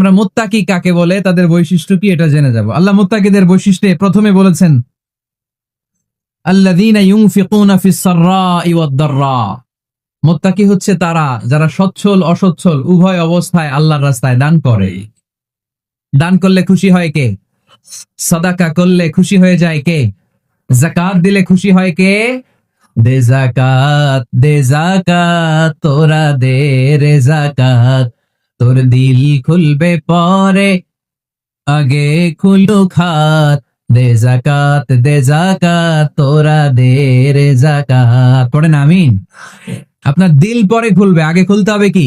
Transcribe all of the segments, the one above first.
আমরা মুত্তাকি কাকে বলে, তাদের বৈশিষ্ট্য কি, এটা জেনে যাব। আল্লাহ মুত্তাকিদের বৈশিষ্ট্যে প্রথমে বলেছেন আল্লাযীনা ইউনফিকুনা ফিস সাররাই ওয়াদ দাররা। মুত্তাকি হচ্ছে তারা যারা সচ্ছল অসচ্ছল উভয় অবস্থায় আল্লাহর রাস্তায় দান করে। দান করলে খুশি হয় কে? সাদাকা করলে খুশি হয়ে যায় কে? যাকাত দিলে খুশি হয় কে? দে যাকাত, দে যাকাত, তোরা দে রে যাকাত, তোর দিল খুলবে পরে, আগে খুলু খাত। দে যাকাত, দে যাকাত, তোরা দে রে যাকাত। পড়েন আমিন। আপনার দিল পরে খুলবে, আগে খুলতে হবে কি?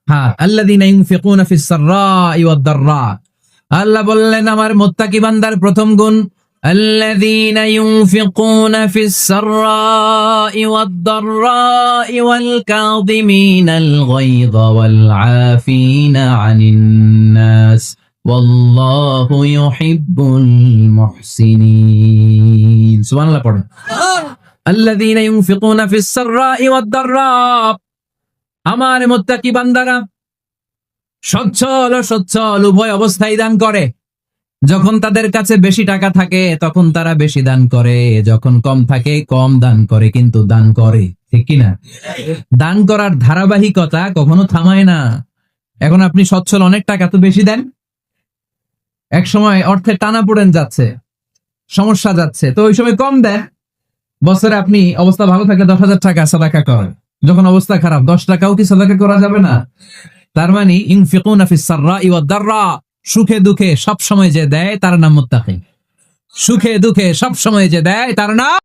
হ্যাঁ, আল্লাযীনা ইউনফিকুনা ফিস সাররাই ওয়াদ দাররা। আল্লাহ বললেন আমার মুত্তাকি বান্দার প্রথম গুণ আল্লাযীনা ইউনফিকুনা ফিস সাররাই ওয়াদ দাররাই ওয়াল কাযিমিনাল গায়যা ওয়াল আফিনা আনিন নাস ওয়াল্লাহু ইউহিব্বুল মুহসিনিন। সুবহানাল্লাহ পড়ুন। আল্লাযীনা ইউনফিকুনা ফিস সাররাই ওয়াদ দাররা। আমার মুত্তাকি বান্দারা সচ্ছল ও সচ্ছল উভয় অবস্থায় দান করে। যখন তাদের কাছে বেশি টাকা থাকে তখন তারা বেশি দান করে, যখন কম থাকে কম দান করে, কিন্তু দান করে, ঠিক কিনা? দান করার ধারাবাহিকতা কখনো থামায় না। এখন আপনি সচ্ছল, অনেক টাকা তো বেশি দেন, এক সময় অর্থের টানাপোড়েন যাচ্ছে, সমস্যা যাচ্ছে, তো ওই সময় কম দেন। বছরে আপনি অবস্থা ভালো থাকলে 10,000 টাকা সাদাকা করেন, যখন অবস্থা খারাপ 10 টাকাও কি সাদাকা করা যাবে না? তার মানে ইউনফিকুনা ফিস সাররাই ওয়াদ দাররা, সুখে দুঃখে সব সময় যে দেয় তার নাম মুত্তাকি। সুখে দুঃখে সব সময় যে দেয় তার নাম